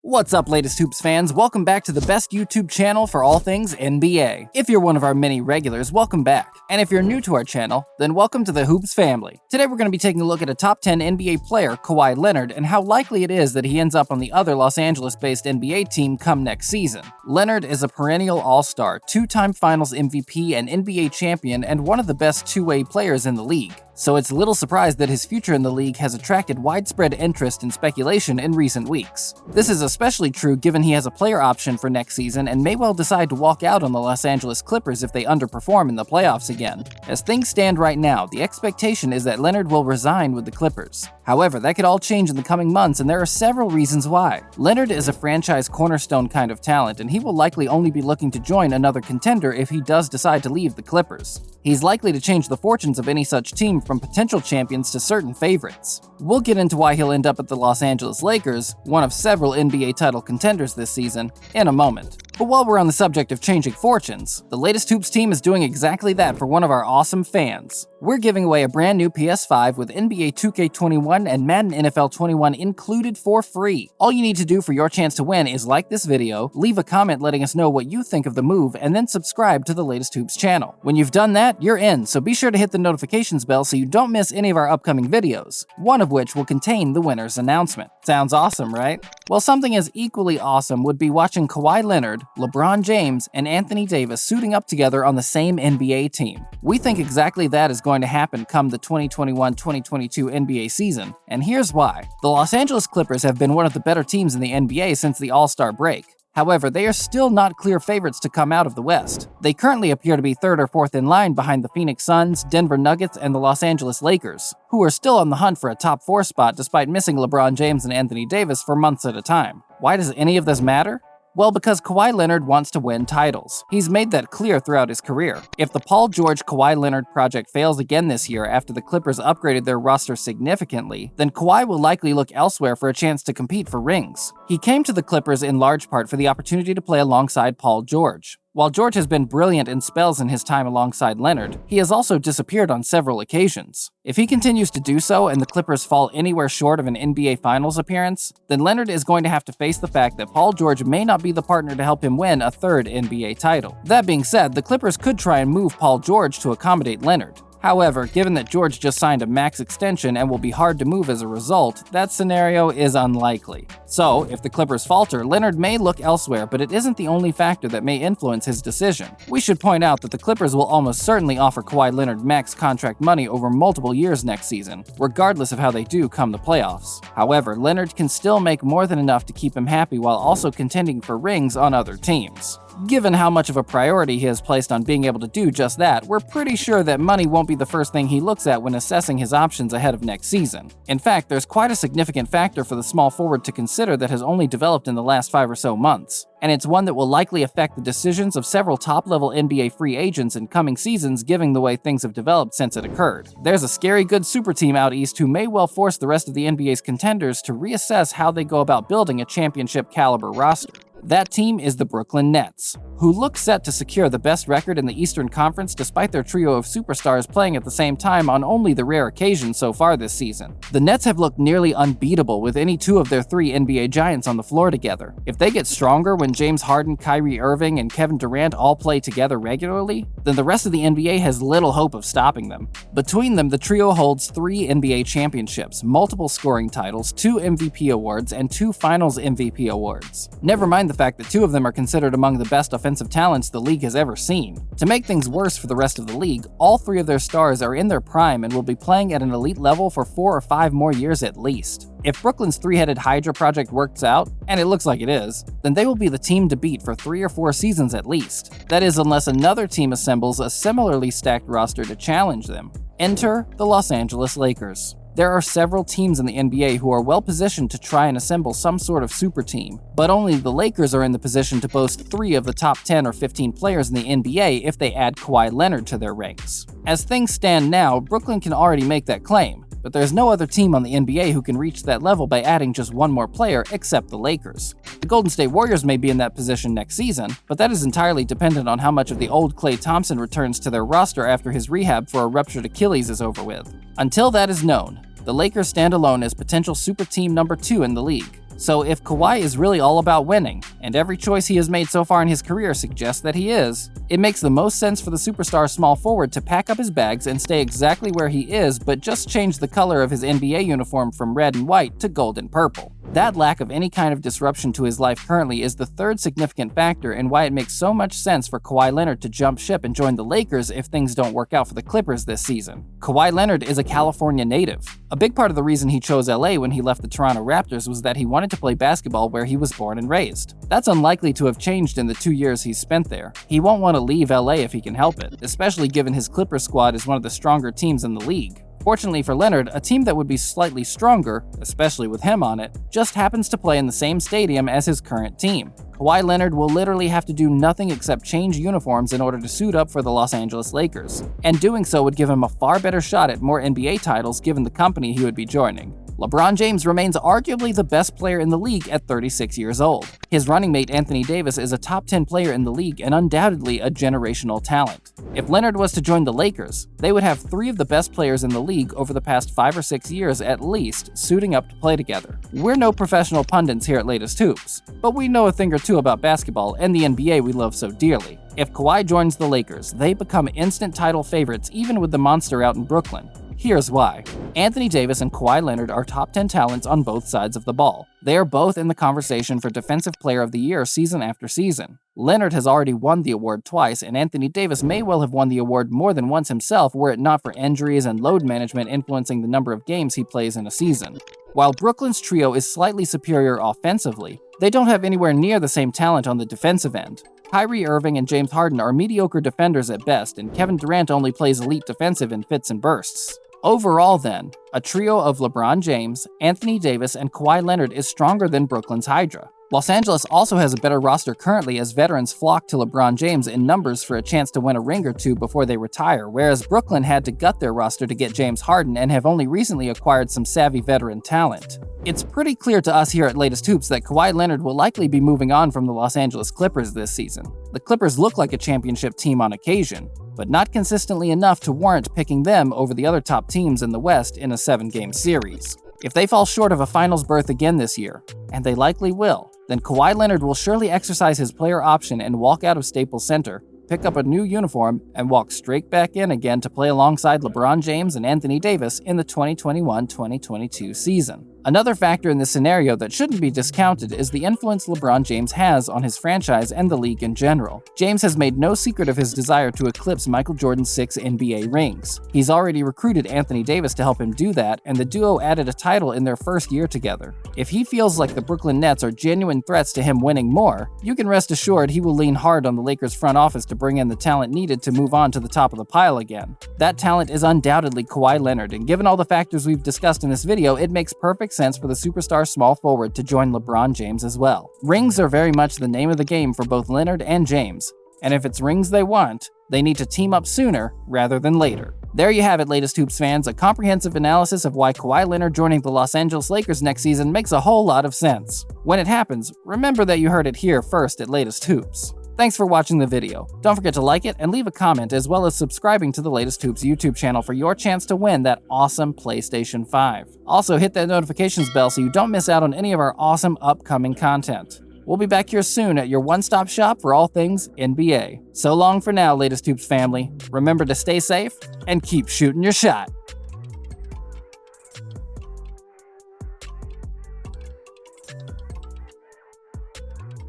What's up, latest Hoops fans? Welcome back to the best YouTube channel for all things NBA. If you're one of our many regulars, welcome back. And if you're new to our channel, then welcome to the Hoops family. Today we're going to be taking a look at a top 10 NBA player, Kawhi Leonard, and how likely it is that he ends up on the other Los Angeles-based NBA team come next season. Leonard is a perennial all-star, two-time Finals MVP and NBA champion, and one of the best two-way players in the league. So it's little surprise that his future in the league has attracted widespread interest and speculation in recent weeks. This is especially true given he has a player option for next season and may well decide to walk out on the Los Angeles Clippers if they underperform in the playoffs again. As things stand right now, the expectation is that Leonard will resign with the Clippers. However, that could all change in the coming months, and there are several reasons why. Leonard is a franchise cornerstone kind of talent, and he will likely only be looking to join another contender if he does decide to leave the Clippers. He's likely to change the fortunes of any such team from potential champions to certain favorites. We'll get into why he'll end up at the Los Angeles Lakers, one of several NBA title contenders this season, in a moment. But while we're on the subject of changing fortunes, the latest Hoops team is doing exactly that for one of our awesome fans. We're giving away a brand new PS5 with NBA 2K21 and Madden NFL 21 included for free. All you need to do for your chance to win is like this video, leave a comment letting us know what you think of the move, and then subscribe to the latest Hoops channel. When you've done that, you're in, so be sure to hit the notifications bell so you don't miss any of our upcoming videos, one of which will contain the winner's announcement. Sounds awesome, right? Well, something as equally awesome would be watching Kawhi Leonard, LeBron James, and Anthony Davis suiting up together on the same NBA team. We think exactly that is going to happen come the 2021-2022 NBA season, and here's why. The Los Angeles Clippers have been one of the better teams in the NBA since the All-Star break. However, they are still not clear favorites to come out of the West. They currently appear to be third or fourth in line behind the Phoenix Suns, Denver Nuggets, and the Los Angeles Lakers, who are still on the hunt for a top 4 spot despite missing LeBron James and Anthony Davis for months at a time. Why does any of this matter? Well, because Kawhi Leonard wants to win titles. He's made that clear throughout his career. If the Paul George-Kawhi Leonard project fails again this year after the Clippers upgraded their roster significantly, then Kawhi will likely look elsewhere for a chance to compete for rings. He came to the Clippers in large part for the opportunity to play alongside Paul George. While George has been brilliant in spells in his time alongside Leonard, he has also disappeared on several occasions. If he continues to do so and the Clippers fall anywhere short of an NBA Finals appearance, then Leonard is going to have to face the fact that Paul George may not be the partner to help him win a third NBA title. That being said, the Clippers could try and move Paul George to accommodate Leonard. However, given that George just signed a max extension and will be hard to move as a result, that scenario is unlikely. So, if the Clippers falter, Leonard may look elsewhere, but it isn't the only factor that may influence his decision. We should point out that the Clippers will almost certainly offer Kawhi Leonard max contract money over multiple years next season, regardless of how they do come the playoffs. However, Leonard can still make more than enough to keep him happy while also contending for rings on other teams. Given how much of a priority he has placed on being able to do just that, we're pretty sure that money won't be the first thing he looks at when assessing his options ahead of next season. In fact, there's quite a significant factor for the small forward to consider that has only developed in the last 5 or so months, and it's one that will likely affect the decisions of several top-level NBA free agents in coming seasons given the way things have developed since it occurred. There's a scary good super team out east who may well force the rest of the NBA's contenders to reassess how they go about building a championship-caliber roster. That team is the Brooklyn Nets, who look set to secure the best record in the Eastern Conference despite their trio of superstars playing at the same time on only the rare occasion so far this season. The Nets have looked nearly unbeatable with any 2 of their 3 NBA giants on the floor together. If they get stronger when James Harden, Kyrie Irving, and Kevin Durant all play together regularly, then the rest of the NBA has little hope of stopping them. Between them, the trio holds 3 NBA championships, multiple scoring titles, 2 MVP awards, and 2 Finals MVP awards. Never mind the fact that 2 of them are considered among the best offensive talents the league has ever seen. To make things worse for the rest of the league, all 3 of their stars are in their prime and will be playing at an elite level for 4 or 5 more years at least. If Brooklyn's 3-headed Hydra project works out, and it looks like it is, then they will be the team to beat for 3 or 4 seasons at least. That is, unless another team assembles a similarly stacked roster to challenge them. Enter the Los Angeles Lakers. There are several teams in the NBA who are well positioned to try and assemble some sort of super team, but only the Lakers are in the position to boast 3 of the top 10 or 15 players in the NBA if they add Kawhi Leonard to their ranks. As things stand now, Brooklyn can already make that claim, but there's no other team on the NBA who can reach that level by adding just one more player except the Lakers. The Golden State Warriors may be in that position next season, but that is entirely dependent on how much of the old Klay Thompson returns to their roster after his rehab for a ruptured Achilles is over with. Until that is known, the Lakers stand alone as potential super team number 2 in the league. So if Kawhi is really all about winning, and every choice he has made so far in his career suggests that he is, it makes the most sense for the superstar small forward to pack up his bags and stay exactly where he is, but just change the color of his NBA uniform from red and white to gold and purple. That lack of any kind of disruption to his life currently is the third significant factor in why it makes so much sense for Kawhi Leonard to jump ship and join the Lakers if things don't work out for the Clippers this season. Kawhi Leonard is a California native. A big part of the reason he chose LA when he left the Toronto Raptors was that he wanted to play basketball where he was born and raised. That's unlikely to have changed in the 2 years he's spent there. He won't want to leave LA if he can help it, especially given his Clippers squad is one of the stronger teams in the league. Fortunately for Leonard, a team that would be slightly stronger, especially with him on it, just happens to play in the same stadium as his current team. Kawhi Leonard will literally have to do nothing except change uniforms in order to suit up for the Los Angeles Lakers, and doing so would give him a far better shot at more NBA titles given the company he would be joining. LeBron James remains arguably the best player in the league at 36 years old. His running mate Anthony Davis is a top 10 player in the league and undoubtedly a generational talent. If Leonard was to join the Lakers, they would have 3 of the best players in the league over the past 5 or 6 years at least suiting up to play together. We're no professional pundits here at Latest Hoops, but we know a thing or two about basketball and the NBA we love so dearly. If Kawhi joins the Lakers, they become instant title favorites even with the monster out in Brooklyn. Here's why. Anthony Davis and Kawhi Leonard are top 10 talents on both sides of the ball. They are both in the conversation for Defensive Player of the Year season after season. Leonard has already won the award twice, and Anthony Davis may well have won the award more than once himself were it not for injuries and load management influencing the number of games he plays in a season. While Brooklyn's trio is slightly superior offensively, they don't have anywhere near the same talent on the defensive end. Kyrie Irving and James Harden are mediocre defenders at best, and Kevin Durant only plays elite defensive in fits and bursts. Overall then, a trio of LeBron James, Anthony Davis, and Kawhi Leonard is stronger than Brooklyn's Hydra. Los Angeles also has a better roster currently as veterans flock to LeBron James in numbers for a chance to win a ring or two before they retire, whereas Brooklyn had to gut their roster to get James Harden and have only recently acquired some savvy veteran talent. It's pretty clear to us here at Latest Hoops that Kawhi Leonard will likely be moving on from the Los Angeles Clippers this season. The Clippers look like a championship team on occasion, but not consistently enough to warrant picking them over the other top teams in the West in a 7-game series. If they fall short of a finals berth again this year, and they likely will, then Kawhi Leonard will surely exercise his player option and walk out of Staples Center, pick up a new uniform, and walk straight back in again to play alongside LeBron James and Anthony Davis in the 2021-2022 season. Another factor in this scenario that shouldn't be discounted is the influence LeBron James has on his franchise and the league in general. James has made no secret of his desire to eclipse Michael Jordan's 6 NBA rings. He's already recruited Anthony Davis to help him do that, and the duo added a title in their first year together. If he feels like the Brooklyn Nets are genuine threats to him winning more, you can rest assured he will lean hard on the Lakers front office to bring in the talent needed to move on to the top of the pile again. That talent is undoubtedly Kawhi Leonard, and given all the factors we've discussed in this video, it makes perfect sense for the superstar small forward to join LeBron James as well. Rings are very much the name of the game for both Leonard and James, and if it's rings they want, they need to team up sooner rather than later. There you have it, Latest Hoops fans, a comprehensive analysis of why Kawhi Leonard joining the Los Angeles Lakers next season makes a whole lot of sense. When it happens, remember that you heard it here first at Latest Hoops. Thanks for watching the video. Don't forget to like it and leave a comment, as well as subscribing to the Latest Hoops YouTube channel for your chance to win that awesome PlayStation 5. Also, hit that notifications bell so you don't miss out on any of our awesome upcoming content. We'll be back here soon at your one-stop shop for all things NBA. So long for now, Latest Hoops family. Remember to stay safe and keep shooting your shot.